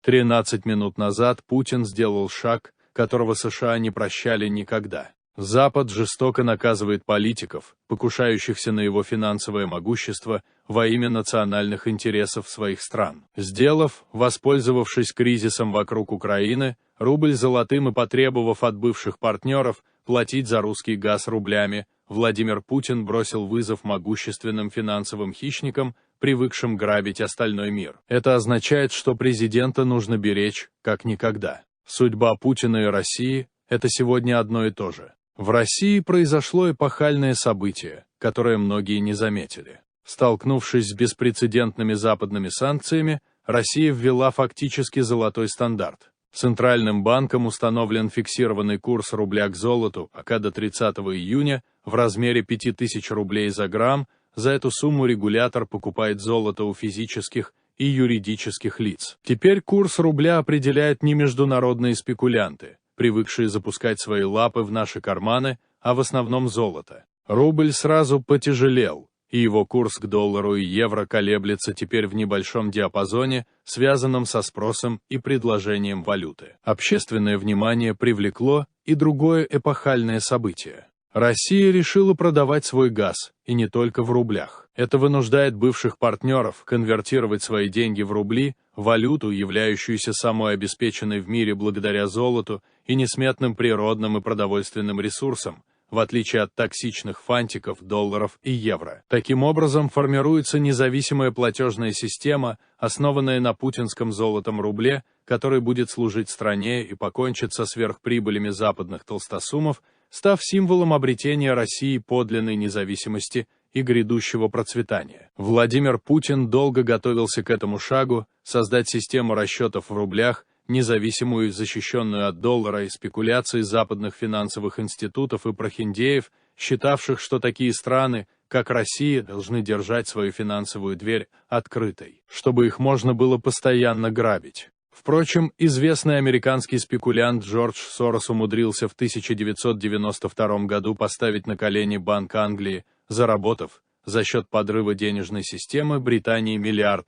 13 минут назад Путин сделал шаг, которого США не прощали никогда. Запад жестоко наказывает политиков, покушающихся на его финансовое могущество во имя национальных интересов своих стран. Воспользовавшись кризисом вокруг Украины, рубль золотым и потребовав от бывших партнеров платить за русский газ рублями, Владимир Путин бросил вызов могущественным финансовым хищникам, привыкшим грабить остальной мир. Это означает, что президента нужно беречь, как никогда. Судьба Путина и России – это сегодня одно и то же. В России произошло эпохальное событие, которое многие не заметили. Столкнувшись с беспрецедентными западными санкциями, Россия ввела фактически золотой стандарт. Центральным банком установлен фиксированный курс рубля к золоту, пока до 30 июня, в размере 5000 рублей за грамм. За эту сумму регулятор покупает золото у физических и юридических лиц. Теперь курс рубля определяют не международные спекулянты, привыкшие запускать свои лапы в наши карманы, а в основном золото. Рубль сразу потяжелел, и его курс к доллару и евро колеблется теперь в небольшом диапазоне, связанном со спросом и предложением валюты. Общественное внимание привлекло и другое эпохальное событие. Россия решила продавать свой газ, и не только в рублях. Это вынуждает бывших партнеров конвертировать свои деньги в рубли, валюту, являющуюся самой обеспеченной в мире благодаря золоту и несметным природным и продовольственным ресурсам, в отличие от токсичных фантиков, долларов и евро. Таким образом формируется независимая платежная система, основанная на путинском золотом рубле, который будет служить стране и покончит со сверхприбылями западных толстосумов, став символом обретения России подлинной независимости и грядущего процветания. Владимир Путин долго готовился к этому шагу, создать систему расчетов в рублях, независимую и защищенную от доллара и спекуляций западных финансовых институтов и прохиндеев, считавших, что такие страны, как Россия, должны держать свою финансовую дверь открытой, чтобы их можно было постоянно грабить. Впрочем, известный американский спекулянт Джордж Сорос умудрился в 1992 году поставить на колени Банк Англии, заработав, за счет подрыва денежной системы Британии $1 миллиард.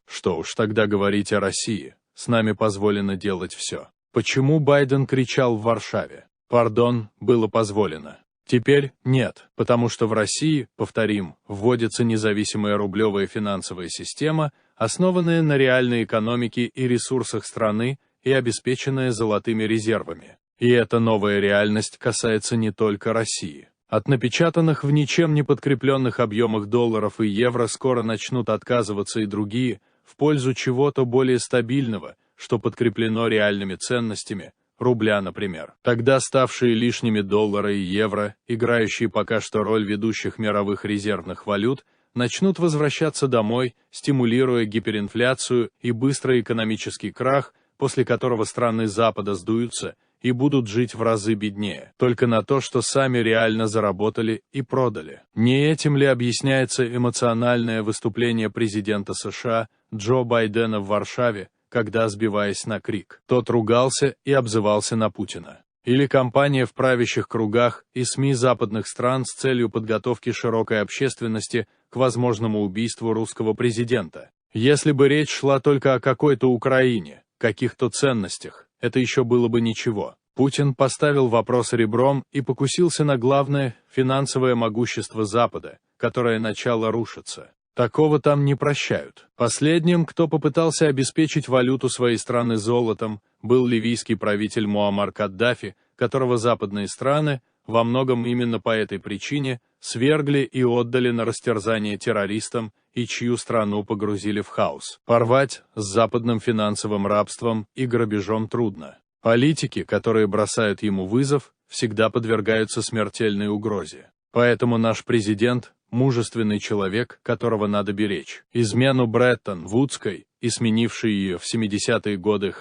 Что уж тогда говорить о России, с нами позволено делать все. Почему Байден кричал в Варшаве? Пардон, было позволено. Теперь нет, потому что в России, повторим, вводится независимая рублевая финансовая система, основанная на реальной экономике и ресурсах страны и обеспеченная золотыми резервами. И эта новая реальность касается не только России. От напечатанных в ничем не подкрепленных объемах долларов и евро скоро начнут отказываться и другие, в пользу чего-то более стабильного, что подкреплено реальными ценностями, рубля, например. Тогда ставшие лишними доллары и евро, играющие пока что роль ведущих мировых резервных валют, начнут возвращаться домой, стимулируя гиперинфляцию и быстрый экономический крах, после которого страны Запада сдуются и будут жить в разы беднее, только на то, что сами реально заработали и продали. Не этим ли объясняется эмоциональное выступление президента США Джо Байдена в Варшаве, когда, сбиваясь на крик, тот ругался и обзывался на Путина? Или кампания в правящих кругах и СМИ западных стран с целью подготовки широкой общественности к возможному убийству русского президента? Если бы речь шла только о какой-то Украине, каких-то ценностях, это еще было бы ничего. Путин поставил вопрос ребром и покусился на главное – финансовое могущество Запада, которое начало рушиться. Такого там не прощают. Последним, кто попытался обеспечить валюту своей страны золотом, был ливийский правитель Муаммар Каддафи, которого западные страны, во многом именно по этой причине, свергли и отдали на растерзание террористам, и чью страну погрузили в хаос. Порвать с западным финансовым рабством и грабежом трудно. Политики, которые бросают ему вызов, всегда подвергаются смертельной угрозе. Поэтому наш президент – мужественный человек, которого надо беречь. Измену Бреттон-Вудской и сменившей ее в 70-е годы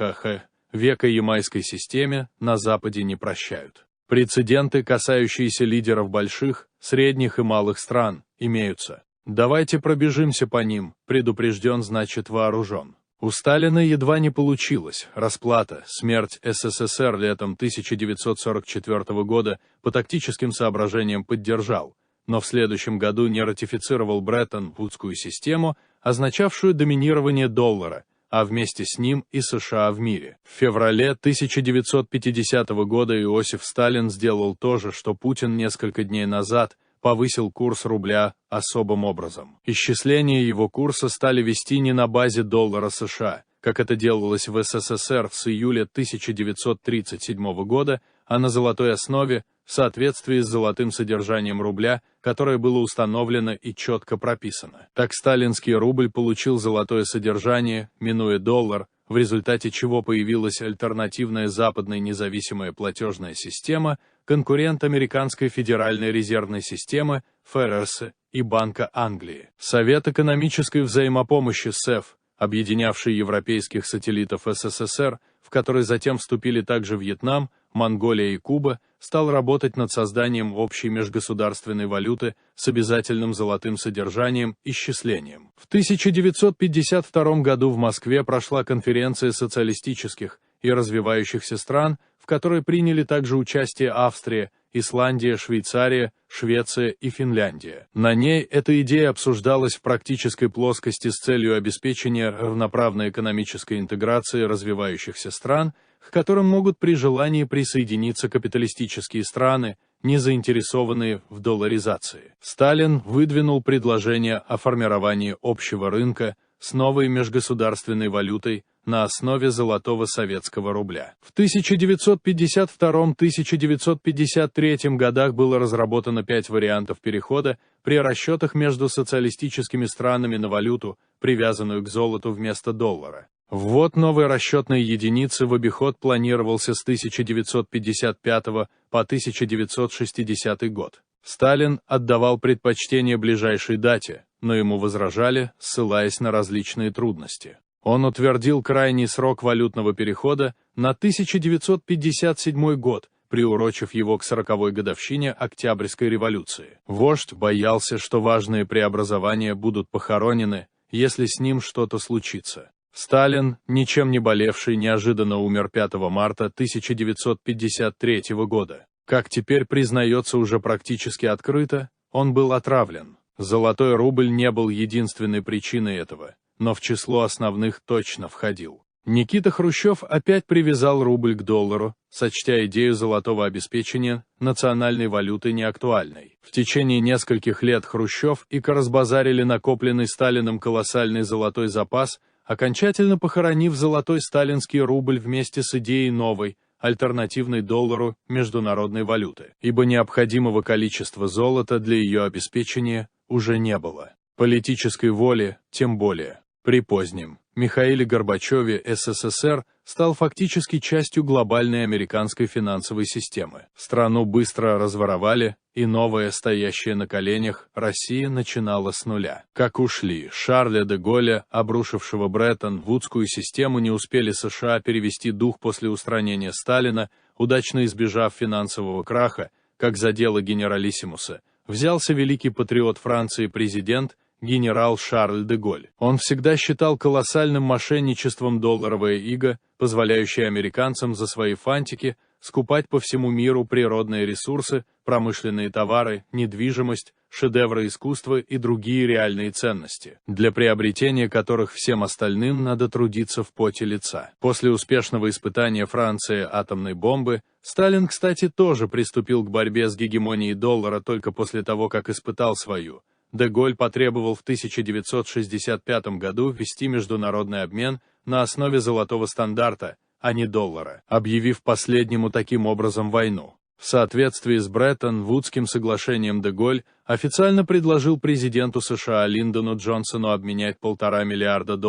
века ямайской системе на Западе не прощают. Прецеденты, касающиеся лидеров больших, средних и малых стран, имеются. Давайте пробежимся по ним, предупрежден значит вооружен. У Сталина едва не получилось, расплата, смерть СССР летом 1944 года по тактическим соображениям поддержал, но в следующем году не ратифицировал Бреттон-Вудскую систему, означавшую доминирование доллара, а вместе с ним и США в мире. В феврале 1950 года Иосиф Сталин сделал то же, что Путин несколько дней назад, повысил курс рубля особым образом. Исчисление его курса стали вести не на базе доллара США, как это делалось в СССР с июля 1937 года, а на золотой основе, в соответствии с золотым содержанием рубля, которое было установлено и четко прописано. Так сталинский рубль получил золотое содержание, минуя доллар, в результате чего появилась альтернативная западная независимая платежная система, конкурент американской федеральной резервной системы, ФРС и Банка Англии. Совет экономической взаимопомощи СЭФ, объединявший европейских сателлитов СССР, в который затем вступили также Вьетнам, Монголия и Куба, стал работать над созданием общей межгосударственной валюты с обязательным золотым содержанием и исчислением. В 1952 году в Москве прошла конференция социалистических и развивающихся стран, в которой приняли также участие Австрия, Исландия, Швейцария, Швеция и Финляндия. На ней эта идея обсуждалась в практической плоскости с целью обеспечения равноправной экономической интеграции развивающихся стран, к которым могут при желании присоединиться капиталистические страны, не заинтересованные в долларизации. Сталин выдвинул предложение о формировании общего рынка с новой межгосударственной валютой на основе золотого советского рубля. В 1952-1953 годах было разработано 5 вариантов перехода при расчетах между социалистическими странами на валюту, привязанную к золоту вместо доллара. Ввод новой расчетной единицы в обиход планировался с 1955 по 1960 год. Сталин отдавал предпочтение ближайшей дате, но ему возражали, ссылаясь на различные трудности. Он утвердил крайний срок валютного перехода на 1957 год, приурочив его к 40-й годовщине Октябрьской революции. Вождь боялся, что важные преобразования будут похоронены, если с ним что-то случится. Сталин, ничем не болевший, неожиданно умер 5 марта 1953 года. Как теперь признается уже практически открыто, он был отравлен. Золотой рубль не был единственной причиной этого, но в число основных точно входил. Никита Хрущев опять привязал рубль к доллару, сочтя идею золотого обеспечения национальной валюты неактуальной. В течение нескольких лет Хрущев и разбазарили накопленный Сталиным колоссальный золотой запас, окончательно похоронив золотой сталинский рубль вместе с идеей новой, альтернативной доллару, международной валюты, ибо необходимого количества золота для ее обеспечения уже не было. Политической воли тем более. При позднем Михаиле Горбачеве СССР стал фактически частью глобальной американской финансовой системы. Страну быстро разворовали, и новая, стоящая на коленях, Россия начинала с нуля. Как ушли Шарля де Голля, обрушившего Бреттон-Вудскую систему, не успели США перевести дух после устранения Сталина, удачно избежав финансового краха, как за дело генералиссимуса, взялся великий патриот Франции президент, генерал Шарль де Голль. Он всегда считал колоссальным мошенничеством долларовое иго, позволяющее американцам за свои фантики скупать по всему миру природные ресурсы, промышленные товары, недвижимость, шедевры искусства и другие реальные ценности, для приобретения которых всем остальным надо трудиться в поте лица. После успешного испытания Франции атомной бомбы, Сталин, кстати, тоже приступил к борьбе с гегемонией доллара только после того, как испытал свою. Де Голль потребовал в 1965 году ввести международный обмен на основе золотого стандарта, а не доллара, объявив последнему таким образом войну. В соответствии с Бреттон-Вудским соглашением де Голль официально предложил президенту США Линдону Джонсону обменять $1,5 миллиарда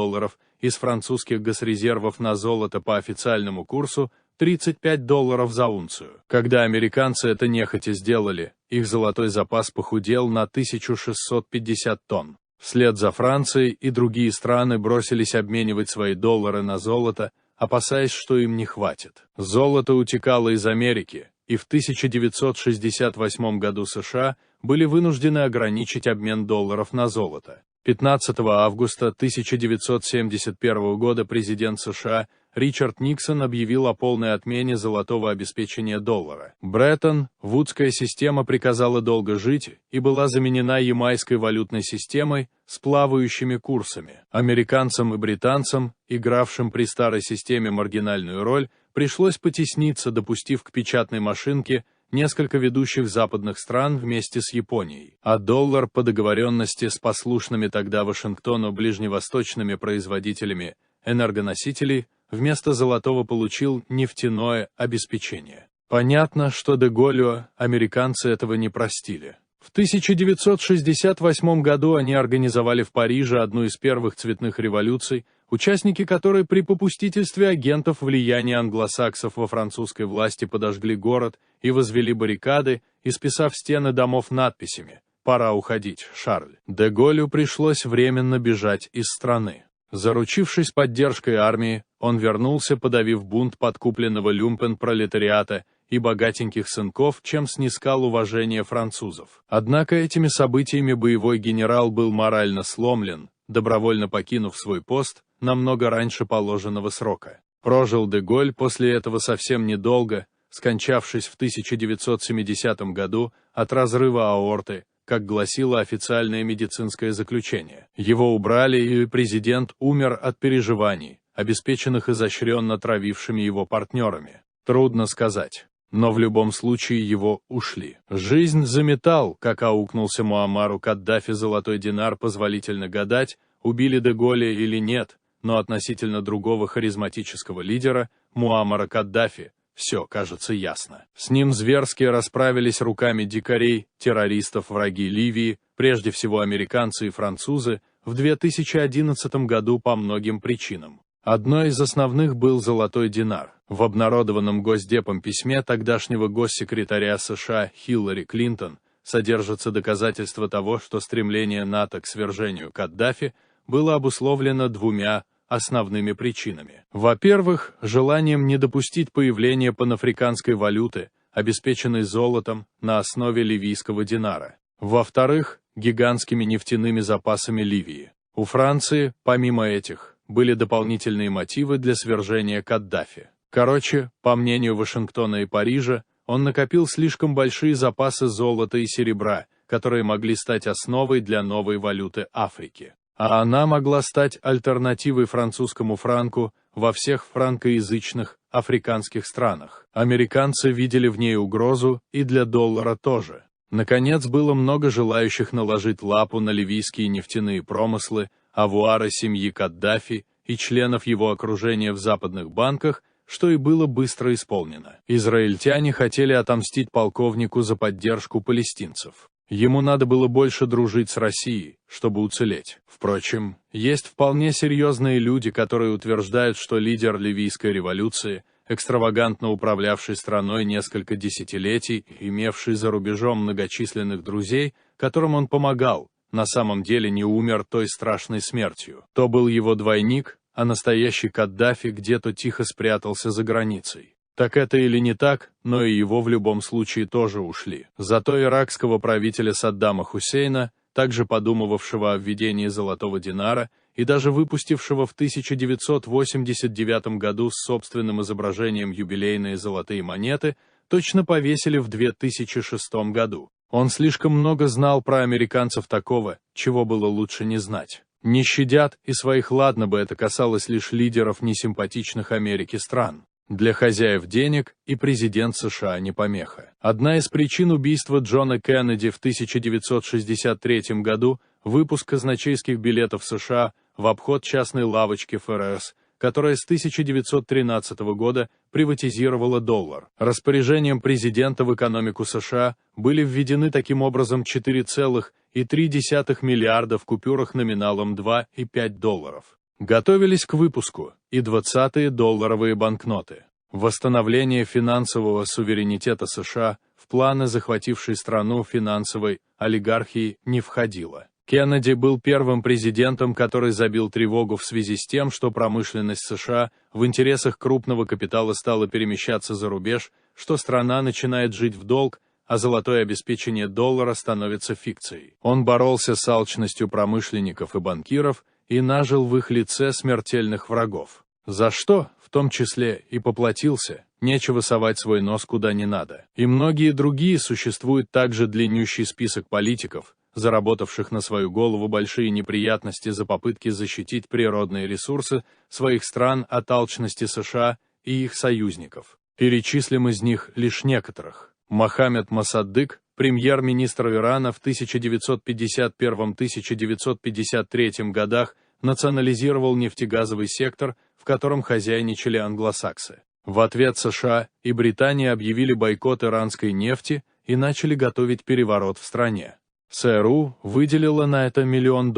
из французских госрезервов на золото по официальному курсу $35 за унцию. Когда американцы это нехотя сделали, их золотой запас похудел на 1650 тонн. Вслед за Францией и другие страны бросились обменивать свои доллары на золото, опасаясь, что им не хватит. Золото утекало из Америки, и в 1968 году США были вынуждены ограничить обмен долларов на золото. 15 августа 1971 года президент США Ричард Никсон объявил о полной отмене золотого обеспечения доллара. Бреттон-Вудская система приказала долго жить и была заменена ямайской валютной системой с плавающими курсами. Американцам и британцам, игравшим при старой системе маргинальную роль, пришлось потесниться, допустив к печатной машинке несколько ведущих западных стран вместе с Японией, а доллар по договоренности с послушными тогда Вашингтону ближневосточными производителями энергоносителей вместо золотого получил нефтяное обеспечение. Понятно, что де Голлю американцы этого не простили. В 1968 году они организовали в Париже одну из первых цветных революций, участники которой при попустительстве агентов влияния англосаксов во французской власти подожгли город и возвели баррикады, исписав стены домов надписями «Пора уходить, Шарль». Де Голлю пришлось временно бежать из страны. Заручившись поддержкой армии, он вернулся, подавив бунт подкупленного люмпен-пролетариата и богатеньких сынков, чем снискал уважение французов. Однако этими событиями боевой генерал был морально сломлен, добровольно покинув свой пост намного раньше положенного срока. Прожил де Голль после этого совсем недолго, скончавшись в 1970 году от разрыва аорты, как гласило официальное медицинское заключение. Его убрали, и президент умер от переживаний, обеспеченных изощренно травившими его партнерами. Трудно сказать. Но в любом случае его ушли. Жизнь за металл, как аукнулся Муаммару Каддафи золотой динар, позволительно гадать, убили де Голля или нет, но относительно другого харизматического лидера, Муаммара Каддафи, все, кажется, ясно. С ним зверски расправились руками дикарей, террористов, враги Ливии, прежде всего американцы и французы, в 2011 году по многим причинам. Одной из основных был золотой динар. В обнародованном Госдепом письме тогдашнего госсекретаря США Хиллари Клинтон содержатся доказательства того, что стремление НАТО к свержению Каддафи было обусловлено двумя основными причинами. Во-первых, желанием не допустить появления панафриканской валюты, обеспеченной золотом на основе ливийского динара. Во-вторых, гигантскими нефтяными запасами Ливии. У Франции, помимо этих, были дополнительные мотивы для свержения Каддафи. Короче, по мнению Вашингтона и Парижа, он накопил слишком большие запасы золота и серебра, которые могли стать основой для новой валюты Африки. А она могла стать альтернативой французскому франку во всех франкоязычных африканских странах. Американцы видели в ней угрозу, и для доллара тоже. Наконец, было много желающих наложить лапу на ливийские нефтяные промыслы, авуары семьи Каддафи и членов его окружения в западных банках, что и было быстро исполнено. Израильтяне хотели отомстить полковнику за поддержку палестинцев. Ему надо было больше дружить с Россией, чтобы уцелеть. Впрочем, есть вполне серьезные люди, которые утверждают, что лидер ливийской революции, экстравагантно управлявший страной несколько десятилетий, имевший за рубежом многочисленных друзей, которым он помогал, на самом деле не умер той страшной смертью. То был его двойник, а настоящий Каддафи где-то тихо спрятался за границей. Так это или не так, но и его в любом случае тоже ушли. Зато иракского правителя Саддама Хусейна, также подумывавшего о введении золотого динара и даже выпустившего в 1989 году с собственным изображением юбилейные золотые монеты, точно повесили в 2006 году. Он слишком много знал про американцев такого, чего было лучше не знать. Не щадят, и своих, ладно бы это касалось лишь лидеров несимпатичных Америке стран. Для хозяев денег и президент США не помеха. Одна из причин убийства Джона Кеннеди в 1963 году – выпуск казначейских билетов США в обход частной лавочки ФРС, которая с 1913 года приватизировала доллар. Распоряжением президента в экономику США были введены таким образом 4,3 миллиарда в купюрах номиналом 2 и 5 долларов. Готовились к выпуску и 20-е долларовые банкноты. Восстановление финансового суверенитета США в планы захватившей страну финансовой олигархии не входило. Кеннеди был первым президентом, который забил тревогу в связи с тем, что промышленность США в интересах крупного капитала стала перемещаться за рубеж, что страна начинает жить в долг, а золотое обеспечение доллара становится фикцией. Он боролся с алчностью промышленников и банкиров и нажил в их лице смертельных врагов. За что, в том числе, и поплатился. Нечего совать свой нос куда не надо. И многие другие. Существует также длиннющий список политиков, заработавших на свою голову большие неприятности за попытки защитить природные ресурсы своих стран от алчности США и их союзников. Перечислим из них лишь некоторых. Мохаммед Моссаддык, премьер-министр Ирана в 1951-1953 годах, национализировал нефтегазовый сектор, в котором хозяйничали англосаксы. В ответ США и Британия объявили бойкот иранской нефти и начали готовить переворот в стране. ЦРУ выделила на это $1 миллион.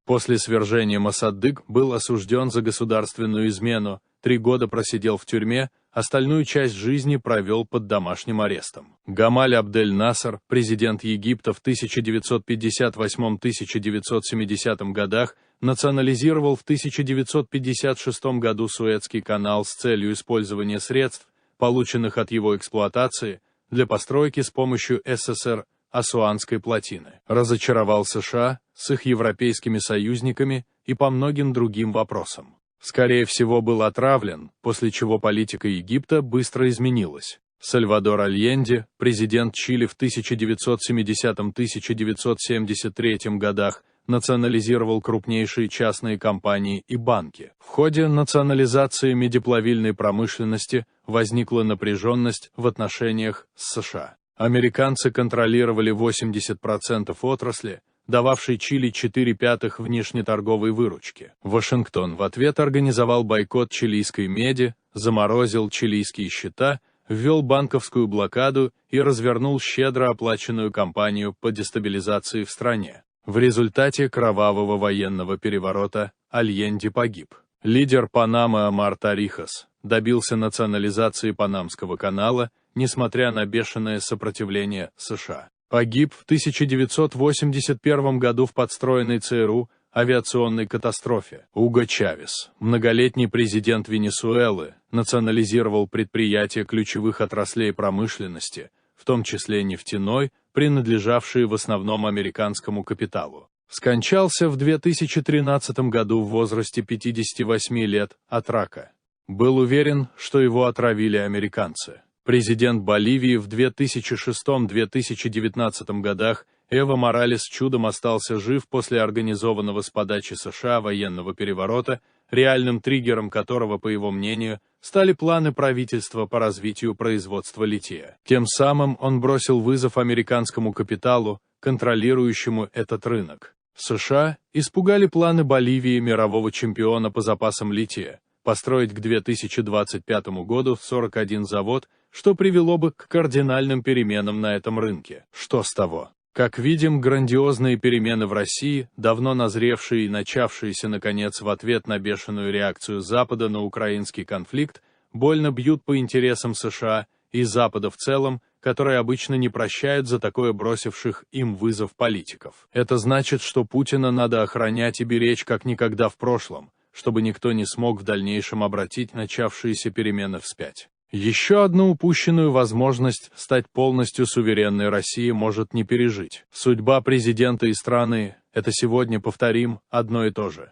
После свержения Моссаддык был осужден за государственную измену, 3 года просидел в тюрьме, остальную часть жизни провел под домашним арестом. Гамаль Абдель-Насер, президент Египта в 1958-1970 годах, национализировал в 1956 году Суэцкий канал с целью использования средств, полученных от его эксплуатации, для постройки с помощью СССР Асуанской плотины. Разочаровал США с их европейскими союзниками и по многим другим вопросам. Скорее всего, был отравлен, после чего политика Египта быстро изменилась. Сальвадор Альенде, президент Чили в 1970-1973 годах, национализировал крупнейшие частные компании и банки. В ходе национализации медиплавильной промышленности возникла напряженность в отношениях с США. Американцы контролировали 80% отрасли, дававшей Чили 4/5 внешнеторговой выручки. Вашингтон в ответ организовал бойкот чилийской меди, заморозил чилийские счета, ввел банковскую блокаду и развернул щедро оплаченную кампанию по дестабилизации в стране. В результате кровавого военного переворота Альенде погиб. Лидер Панамы Омар Торихос добился национализации Панамского канала, несмотря на бешеное сопротивление США. Погиб в 1981 году в подстроенной ЦРУ авиационной катастрофе. Уго Чавес, многолетний президент Венесуэлы, национализировал предприятия ключевых отраслей промышленности, в том числе нефтяной, принадлежавшие в основном американскому капиталу. Скончался в 2013 году в возрасте 58 лет от рака. Был уверен, что его отравили американцы. Президент Боливии в 2006-2019 годах Эво Моралес чудом остался жив после организованного с подачи США военного переворота, реальным триггером которого, по его мнению, стали планы правительства по развитию производства лития. Тем самым он бросил вызов американскому капиталу, контролирующему этот рынок. США испугали планы Боливии, мирового чемпиона по запасам лития, построить к 2025 году 41 завод, что привело бы к кардинальным переменам на этом рынке. Что с того? Как видим, грандиозные перемены в России, давно назревшие и начавшиеся, наконец, в ответ на бешеную реакцию Запада на украинский конфликт, больно бьют по интересам США и Запада в целом, которые обычно не прощают за такое бросивших им вызов политиков. Это значит, что Путина надо охранять и беречь как никогда в прошлом, чтобы никто не смог в дальнейшем обратить начавшиеся перемены вспять. Еще одну упущенную возможность стать полностью суверенной России может не пережить. Судьба президента и страны – это сегодня, повторим, одно и то же.